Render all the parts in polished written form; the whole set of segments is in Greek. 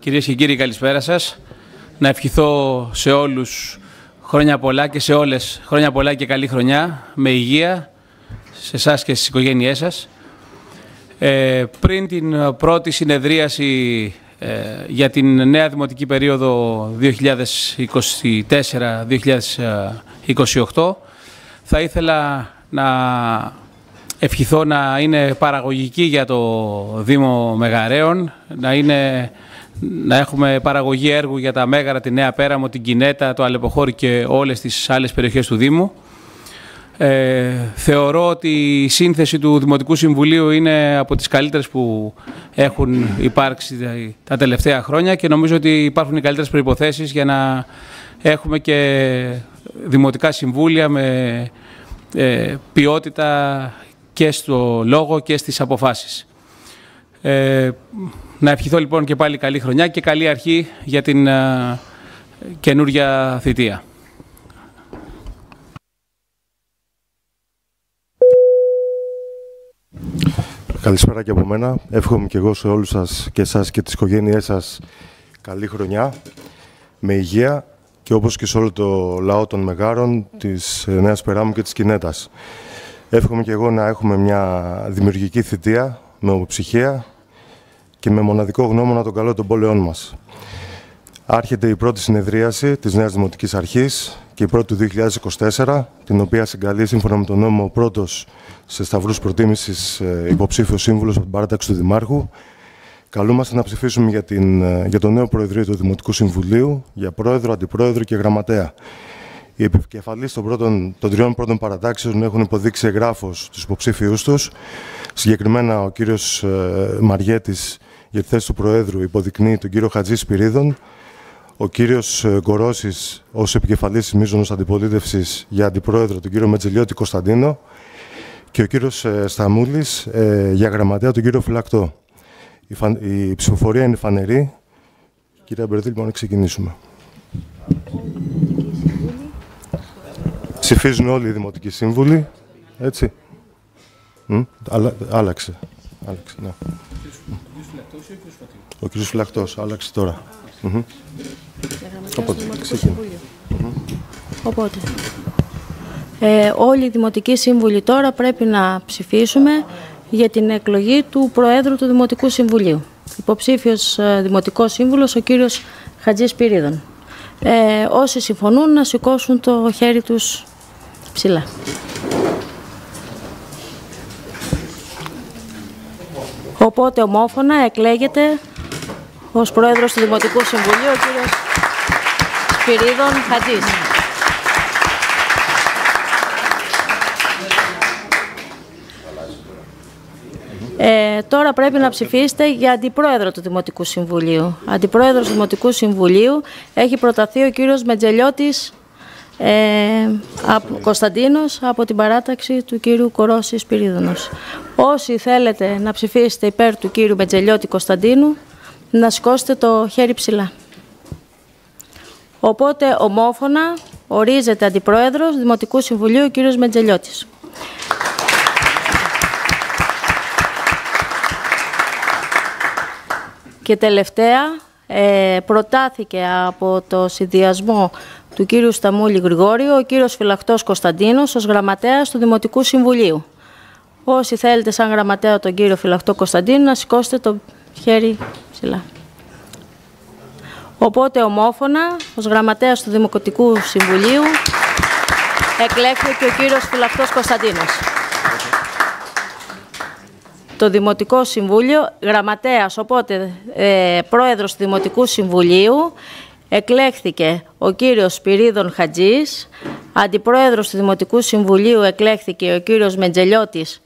Κυρίες και κύριοι, καλησπέρα σας. Να ευχηθώ σε όλους χρόνια πολλά και σε όλες χρόνια πολλά και καλή χρονιά, με υγεία, σε εσάς και στις οικογένειές σας. Πριν την πρώτη συνεδρίαση για την νέα δημοτική περίοδο 2024-2028, θα ήθελα να ευχηθώ να είναι παραγωγική για το Δήμο Μεγαρέων, να έχουμε παραγωγή έργου για τα Μέγαρα, τη Νέα Πέραμο, την Κινέτα, το Αλεποχώρι και όλες τις άλλες περιοχές του Δήμου. Θεωρώ ότι η σύνθεση του Δημοτικού Συμβουλίου είναι από τις καλύτερες που έχουν υπάρξει τα τελευταία χρόνια και νομίζω ότι υπάρχουν οι καλύτερες προϋποθέσεις για να έχουμε και δημοτικά συμβούλια με ποιότητα και στο λόγο και στις αποφάσεις. Να ευχηθώ λοιπόν και πάλι καλή χρονιά και καλή αρχή για την καινούρια θητεία. Καλησπέρα και από μένα. Εύχομαι και εγώ σε όλους σας και εσάς και τις οικογένειές σας καλή χρονιά, με υγεία και όπως και σε όλο το λαό των Μεγάρων, της Νέας Περάμου και της Κινέτας. Εύχομαι και εγώ να έχουμε μια δημιουργική θητεία, με ομοψυχία και με μοναδικό γνώμονα τον καλό των πόλεων μας. Άρχεται η πρώτη συνεδρίαση της Νέας Δημοτικής Αρχής και η πρώτη του 2024, την οποία συγκαλεί σύμφωνα με τον νόμο ο πρώτος σε σταυρούς προτίμησης υποψήφιος σύμβουλος από την παράταξη του Δημάρχου. Καλούμαστε να ψηφίσουμε για το νέο Προεδρείο του Δημοτικού Συμβουλίου, για Πρόεδρο, Αντιπρόεδρο και Γραμματέα. Οι επικεφαλείς των τριών πρώτων παρατάξεων έχουν υποδείξει εγγράφως τους υποψήφιους τους. Συγκεκριμένα ο κύριος Μαριέτης για τη θέση του Προέδρου υποδεικνύει τον κύριο Χατζή Σπυρίδων, ο κύριος Κορώσης ως επικεφαλής μείζωνος αντιπολίτευσης για αντιπρόεδρο τον κύριο Μετζελιώτη Κωνσταντίνο και ο κύριος Σταμούλης για γραμματέα τον κύριο Φυλακτό. Η ψηφοφορία είναι φανερή. Κύριε Αμπερδίλη, μπορούμε να ξεκινήσουμε. Ψηφίζουν όλοι οι δημοτικοί σύμβουλοι, έτσι. Άλλαξε, ναι. Ο κύριος Φυλακτός, άλλαξε τώρα. Οπότε, όλοι οι δημοτικοί σύμβουλοι τώρα πρέπει να ψηφίσουμε για την εκλογή του Προέδρου του Δημοτικού Συμβουλίου. Υποψήφιος δημοτικός σύμβουλος ο κύριος Χατζή Σπυρίδων. Όσοι συμφωνούν να σηκώσουν το χέρι τους ψηλά. Οπότε ομόφωνα εκλέγεται ως Πρόεδρος του Δημοτικού Συμβουλίου ο κύριος Σπυρίδων Χατζής. Τώρα πρέπει να ψηφίσετε για Αντιπρόεδρο του Δημοτικού Συμβουλίου. Αντιπρόεδρος του Δημοτικού Συμβουλίου έχει προταθεί ο κύριος Μετζελιώτης Κωνσταντίνος από την παράταξη του κύριου Κορώση Σπυρίδωνος. Όσοι θέλετε να ψηφίσετε υπέρ του κύριου Μετζελιώτη Κωνσταντίνου, να σηκώσετε το χέρι ψηλά. Οπότε ομόφωνα ορίζεται Αντιπρόεδρος του Δημοτικού Συμβουλίου ο κύριος Μετζελιώτης. Και τελευταία προτάθηκε από το συνδυασμό του κύριου Σταμούλη Γρηγόριο ο κύριος Φυλακτός Κωνσταντίνος ως γραμματέας του Δημοτικού Συμβουλίου. Όσοι θέλετε σαν γραμματέα τον κύριο Φυλακτό Κωνσταντίνου να σηκώσετε το χέρι ψηλά. Οπότε ομόφωνα ως γραμματέας του Δημοτικού Συμβουλίου εκλέχθηκε ο κύριος Φυλακτός Κωνσταντίνος. Το Δημοτικό Συμβούλιο, γραμματέας, οπότε πρόεδρος του Δημοτικού Συμβουλίου, εκλέχθηκε ο κύριος Σπυρίδων Χατζής, αντιπρόεδρος του Δημοτικού Συμβουλίου εκλέχθηκε ο κύριος Μετζελιώτης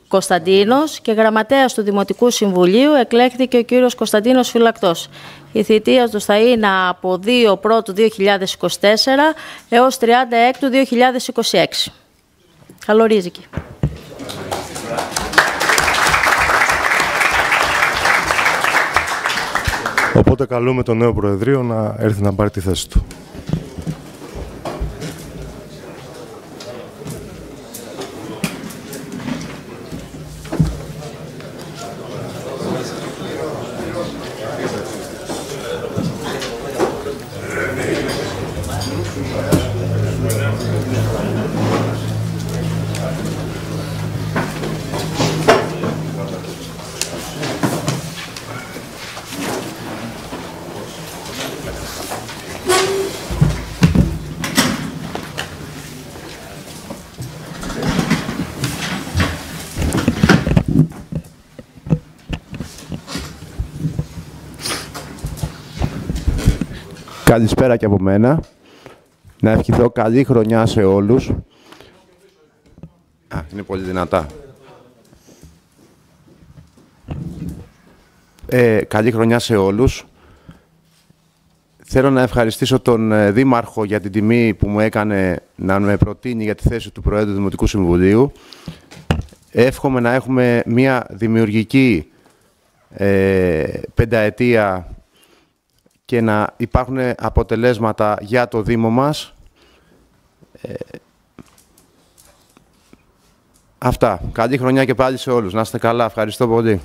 Κωνσταντίνος και γραμματέας του Δημοτικού Συμβουλίου εκλέχθηκε ο κύριος Κωνσταντίνος Φυλακτός. Η θητεία τους θα είναι από 2 Πρώτου 2024 έως 30 Έκτου 2026. Καλορίζικη. Οπότε καλούμε το νέο Προεδρείο να έρθει να πάρει τη θέση του. Καλησπέρα και από μένα. Να ευχηθώ καλή χρονιά σε όλους. Είναι πολύ δυνατά. Καλή χρονιά σε όλους. Θέλω να ευχαριστήσω τον Δήμαρχο για την τιμή που μου έκανε να με προτείνει για τη θέση του Προέδρου του Δημοτικού Συμβουλίου. Εύχομαι να έχουμε μια δημιουργική πενταετία και να υπάρχουν αποτελέσματα για το Δήμο μας. Αυτά. Καλή χρονιά και πάλι σε όλους. Να είστε καλά. Ευχαριστώ πολύ.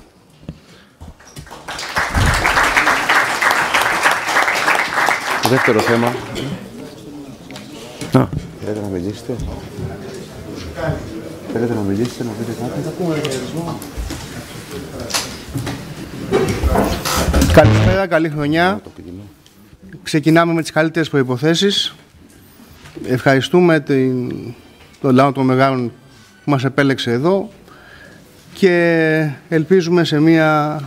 Το δεύτερο θέμα. Θέλετε να μιλήσετε. Θέλετε να μιλήσετε, να πείτε κάτι. Καλησπέρα, καλή χρονιά. Ξεκινάμε με τις καλύτερες προϋποθέσεις. Ευχαριστούμε τον λαό των Μεγάρων που μας επέλεξε εδώ και ελπίζουμε σε μια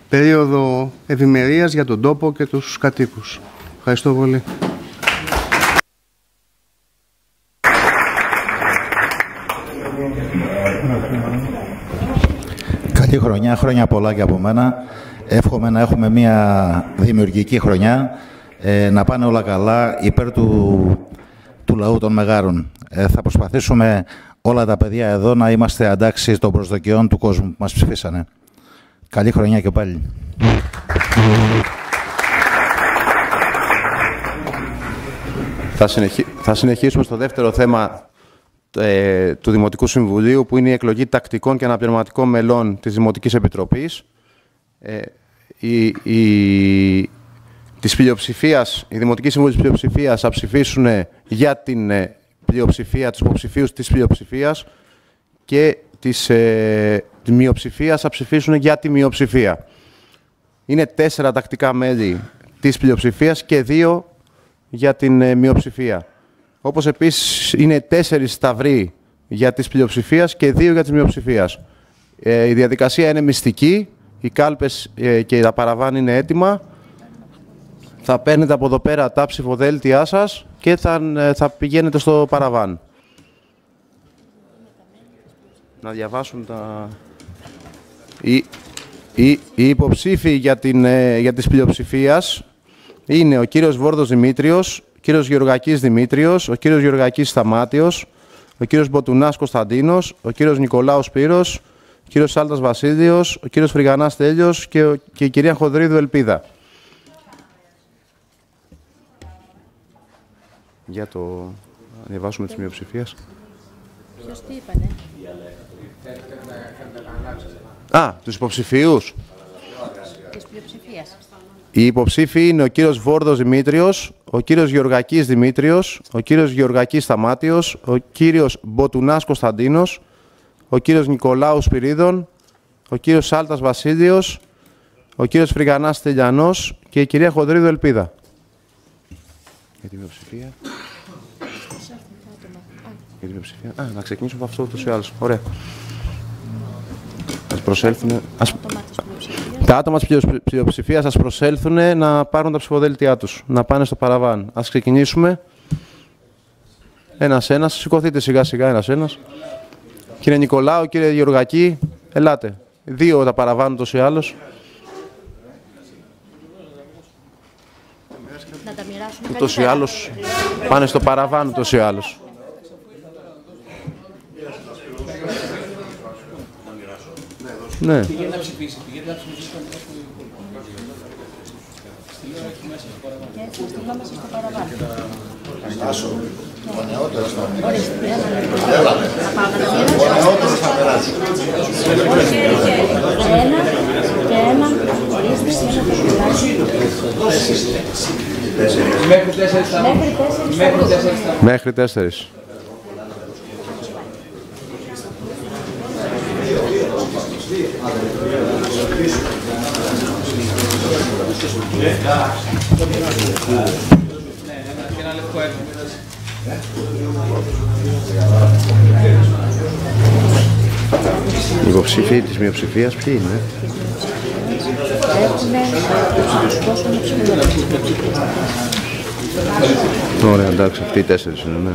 περίοδο ευημερίας για τον τόπο και τους κατοίκους. Ευχαριστώ πολύ. Καλή χρονιά, χρόνια πολλά και από μένα. Εύχομαι να έχουμε μια δημιουργική χρονιά, να πάνε όλα καλά υπέρ του λαού των Μεγάρων. Θα προσπαθήσουμε όλα τα παιδιά εδώ να είμαστε αντάξει των προσδοκιών του κόσμου που μας ψηφίσανε. Καλή χρονιά και πάλι. Θα συνεχίσουμε στο δεύτερο θέμα του Δημοτικού Συμβουλίου, που είναι η εκλογή τακτικών και αναπληρωματικών μελών της Δημοτικής Επιτροπής. Η Δημοτική Συμβουλή της Πλειοψηφίας θα ψηφίσουν για την πλειοψηφία, τους υποψηφίους της πλειοψηφίας, και της μειοψηφίας θα ψηφίσουν για τη μειοψηφία. Είναι 4 τακτικά μέλη της πλειοψηφίας και 2 για την μειοψηφία. Όπως επίσης είναι 4 σταυροί για της πλειοψηφίας και 2 για της μειοψηφίας. Η διαδικασία είναι μυστική, οι κάλπες και τα παραβάν είναι έτοιμα. Θα παίρνετε από εδώ πέρα τα ψηφοδέλτια σας και θα πηγαίνετε στο παραβάν. Να διαβάσουν τα... Οι υποψήφοι για τις πλειοψηφίας είναι ο κύριος Βόρδος Δημήτριος, ο κύριος Γεωργακής Δημήτριος, ο κύριος Γεωργακής Σταμάτιος, ο κύριος Μποτουνάς Κωνσταντίνος, ο κύριος Νικολάου Σπύρος, ο κύριος Σάλτας Βασίλειος, ο κύριος Φρυγανάς Τέλειος και η κυρία Χονδρίδου Ελπίδα. Για το... να διαβάσουμε τις μειοψηφίες. Ποιος τι είπανε? Τους υποψηφίους. Της πλειοψηφίας. Οι υποψήφοι είναι ο κύριος Βόρδος Δημήτριος, ο κύριος Γεωργακής Δημήτριος, ο κύριος Γεωργακής Σταμάτιος, ο κύριος Μποτουνάς Κωνσταντίνος, ο κύριος Νικολάου Σπυρίδων, ο κύριος Σάλτας Βασίλειος, ο κύριος Φρυγανάς Τελιανός και η κυρία Χονδρίδου Ελπίδα. Για τη μειοψηφία. Για τη μειοψηφία. Να ξεκινήσουμε από αυτό ούτως ή άλλως. Ωραία. Ας προσέλθουν. Τα άτομα της πλειοψηφίας σας προσέλθουν να πάρουν τα ψηφοδέλτιά τους, να πάνε στο παραβάν. Ας ξεκινήσουμε. Ένας-ένας. Σηκωθείτε σιγά-σιγά ένας-ένας. Κύριε Νικολάου, κύριε Γεωργακή, ελάτε. 2 τα παραβάν ούτως ή άλλως. Ούτως ή άλλως πάνε στο παραβάν ούτως ή άλλως. Ναι. Πηγαίνει να ψηφίσει, πηγαίνει να ψηφίσει. Και έτσι στείλόμαστε στο παραβάν. Άσο, ο νεότερος θα περάσει. Ορίστε, Ο νεότερος θα περάσει. Ένα και ένα, ορίστε, Μέχρι 4 θα Μέχρι 4. Οι υποψήφοι της μειοψηφίας ποιοι είναι? Ωραία, εντάξει, αυτοί οι 4 είναι, ναι.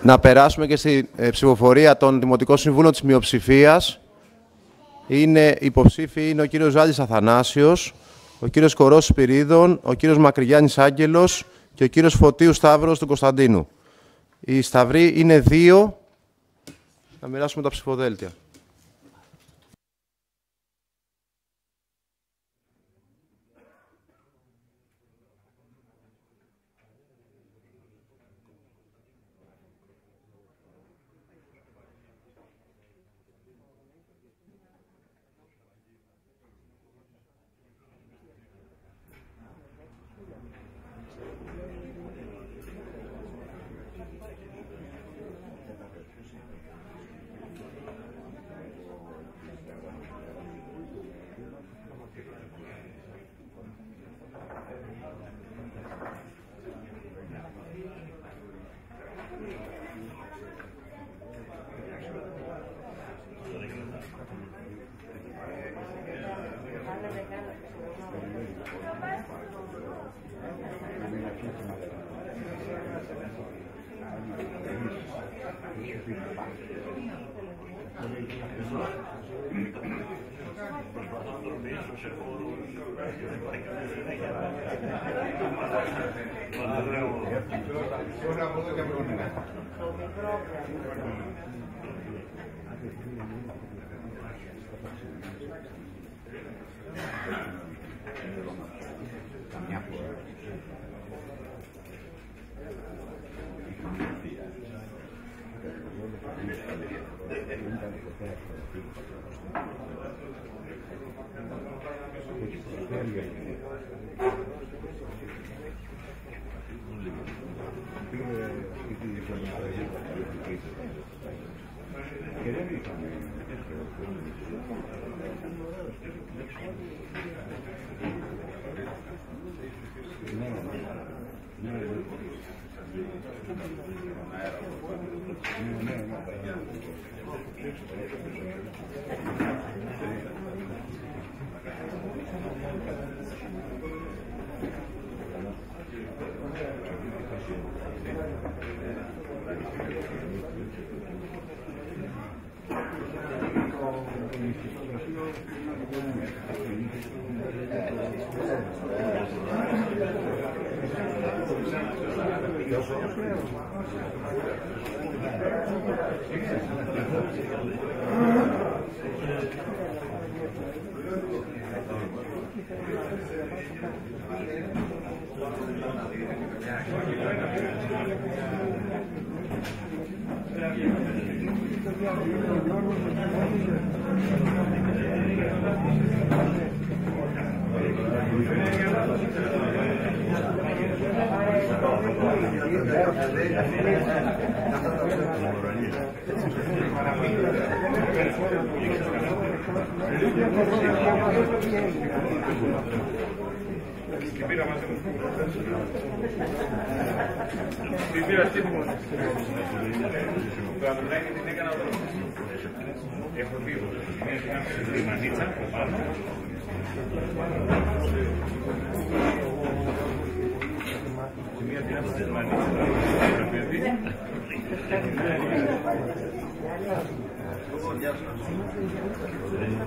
Να περάσουμε και στη ψηφοφορία των Δημοτικών Συμβούλων της Μειοψηφίας. Υποψήφοι είναι ο κύριος Ζάλης Αθανάσιος, ο κύριος Κορός Σπυρίδων, ο κύριος Μακρυγιάννης Άγγελος και ο κύριος Φωτίου Σταύρος του Κωνσταντίνου. Οι σταυροί είναι 2. Να μοιράσουμε τα ψηφοδέλτια.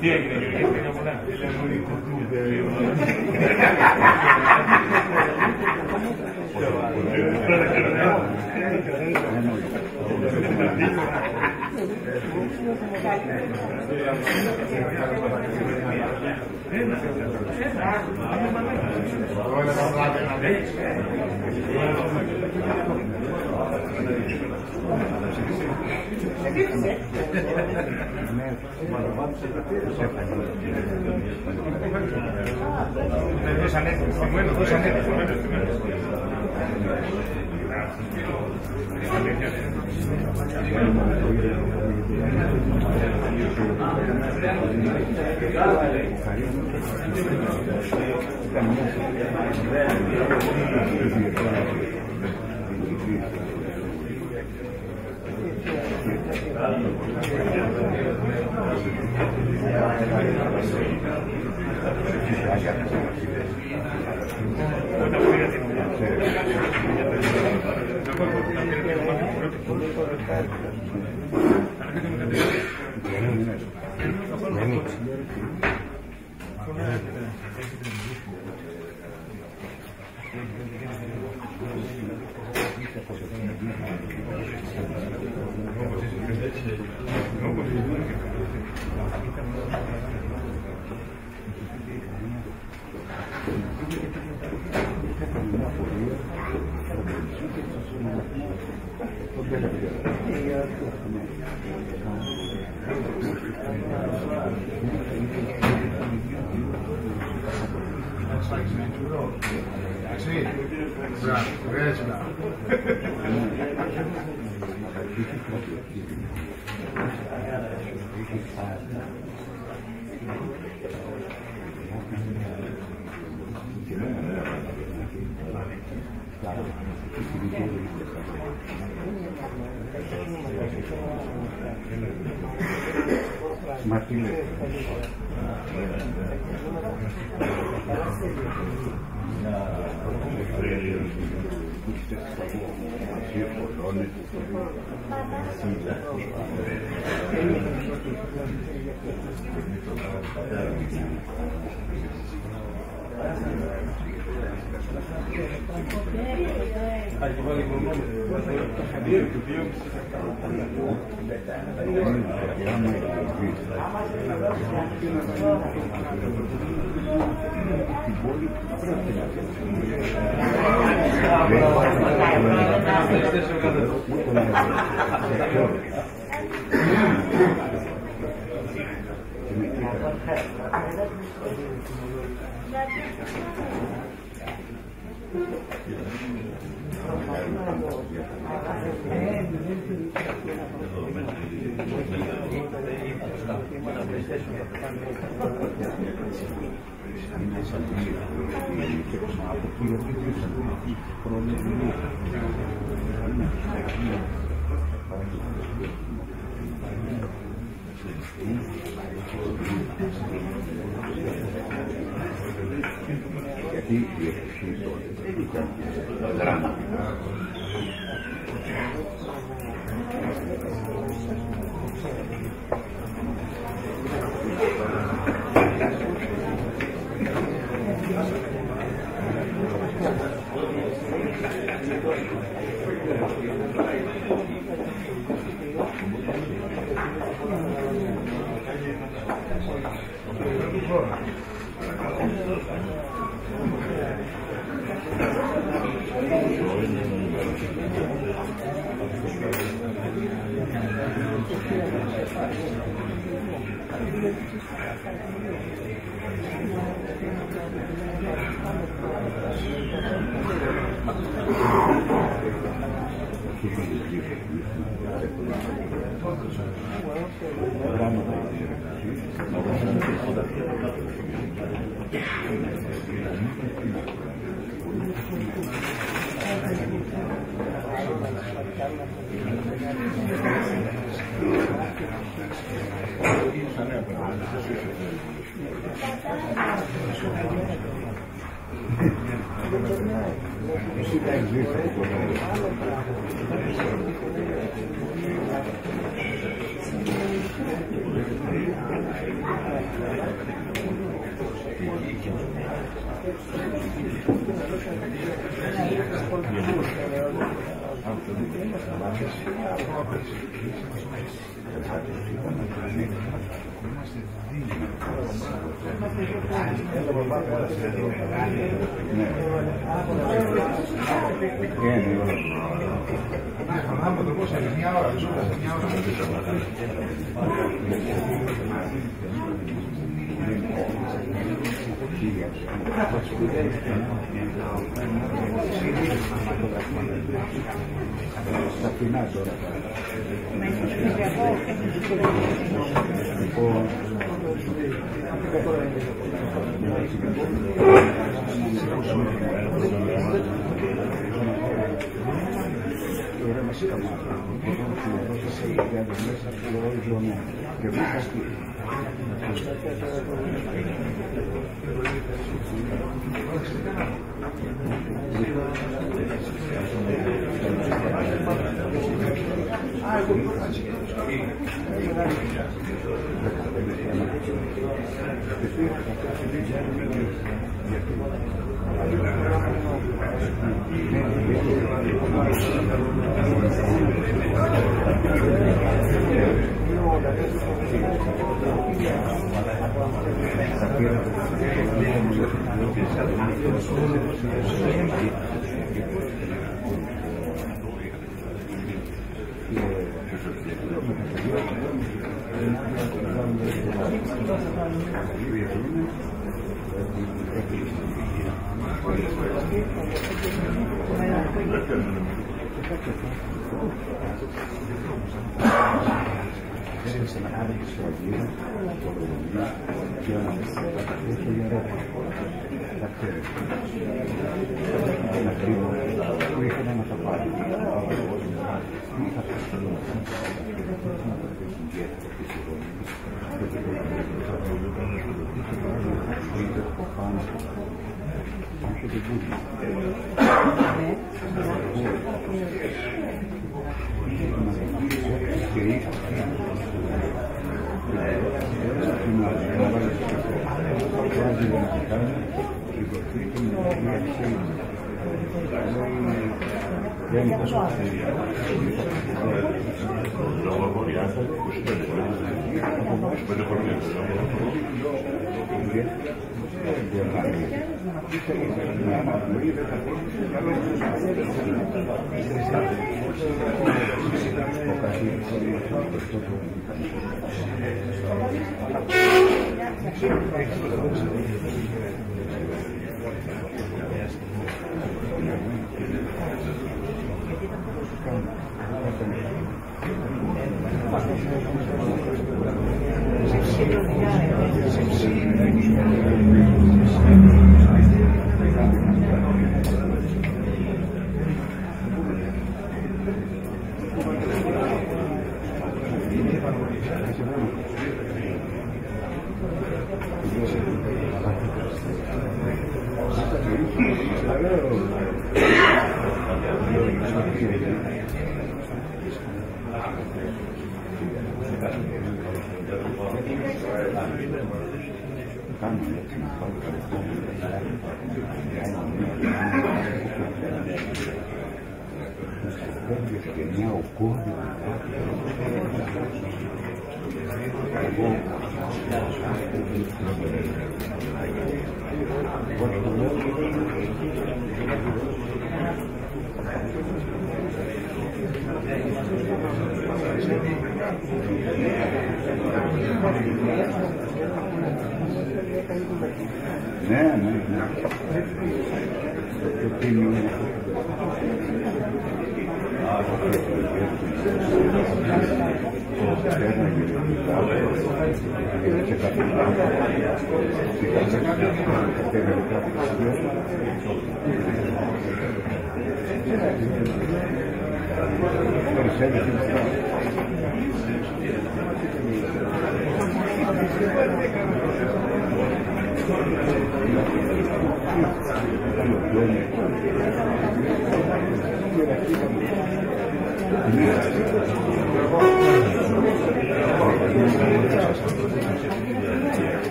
Τι έγινε, Γιώργη, πολλά.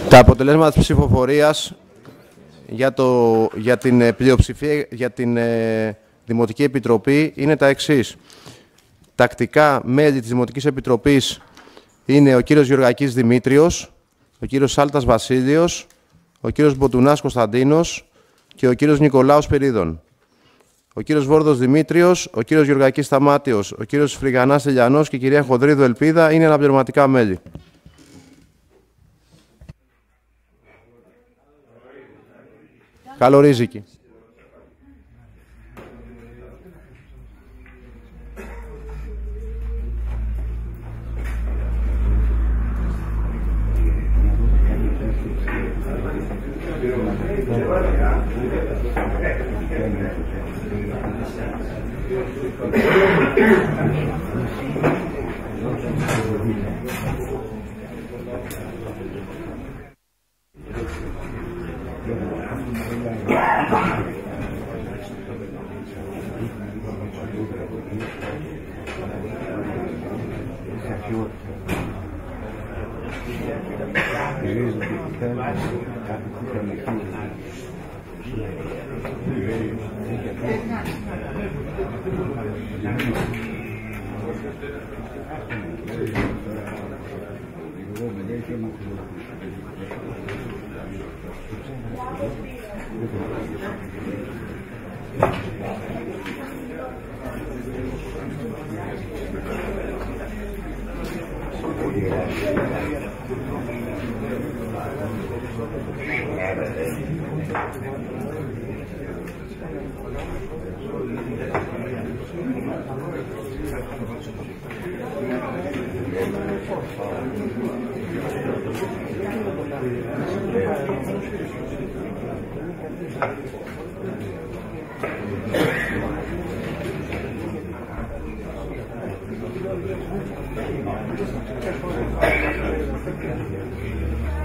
Τα αποτελέσματα της ψηφοφορίας για την πλειοψηφία για την Δημοτική Επιτροπή είναι τα εξής. Τακτικά μέλη της Δημοτικής Επιτροπής είναι ο κύριος Γεωργακής Δημήτριος, ο κύριος Σάλτας Βασίλειος, ο κύριος Μποτουνάς Κωνσταντίνος και ο κύριος Νικολάους Πυρίδων. Ο κύριος Βόρδος Δημήτριος, ο κύριος Γεωργακής Σταμάτιος, ο κύριος Φρυγανάς Ελιανός και η κυρία Χοντρίδου Ελπίδα είναι αναπληρωματικά μέλη. Καλορίζικη.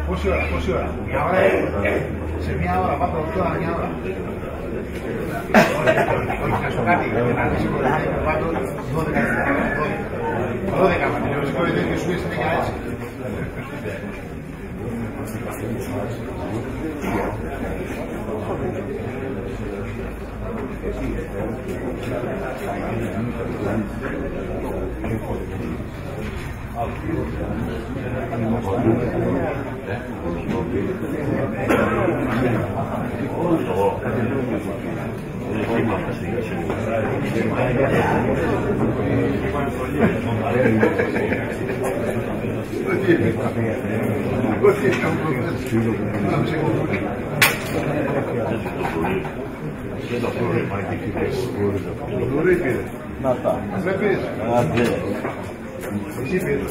Πόση ώρα, μια ώρα, σε μια ώρα, πάτε τώρα μια ώρα. Όχι, να σου κάνει, να δεις πάντω 12 μα, τηλεοπτικό είναι και σου είναι για έτσι. Να τα. Βλέπεις. Εσύ πήρες.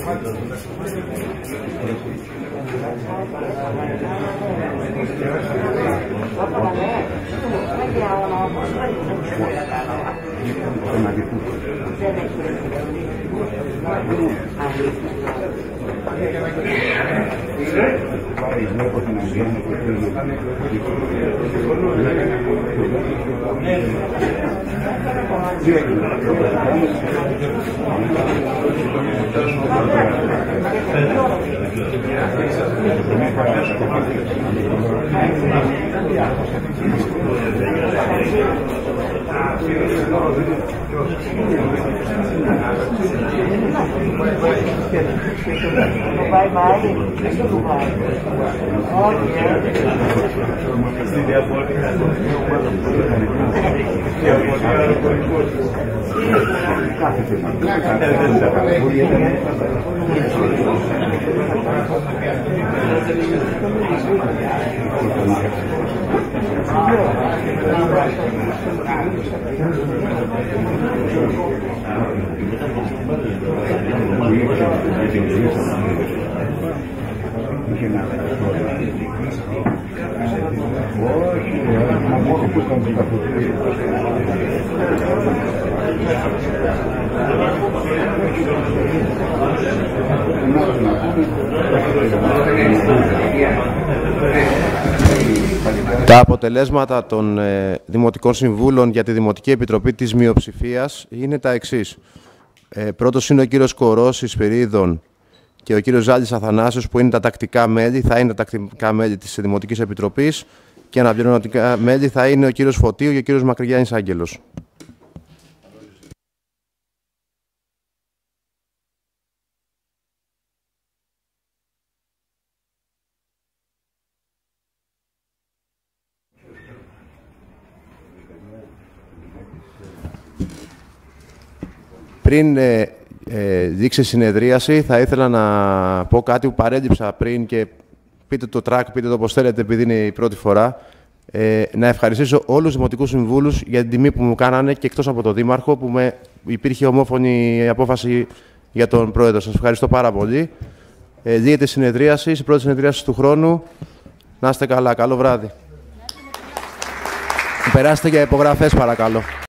Τα αποτελέσματα των Δημοτικών Συμβούλων για τη Δημοτική Επιτροπή της Μειοψηφίας είναι τα εξής. Πρώτος είναι ο κύριος Κορός Ισπυρίδων και ο κύριος Ζάλης Αθανάσιος, που είναι τα τακτικά μέλη, θα είναι τα τακτικά μέλη της Δημοτικής Επιτροπής, και αναπληρωματικά μέλη θα είναι ο κύριος Φωτίου και ο κύριος Μακρυγιάννης Άγγελος. Πριν δείξει συνεδρίαση, θα ήθελα να πω κάτι που παρέλειψα πριν και πείτε το τρακ, πείτε το όπως θέλετε, επειδή είναι η πρώτη φορά. Να ευχαριστήσω όλους τους Δημοτικούς Συμβούλους για την τιμή που μου κάνανε, και εκτός από τον Δήμαρχο, που υπήρχε ομόφωνη απόφαση για τον Πρόεδρο. Σας ευχαριστώ πάρα πολύ. Λύγεται η συνεδρίαση, η πρώτη συνεδρίαση του χρόνου. Να είστε καλά. Καλό βράδυ. Περάστε για υπογραφές, παρακαλώ.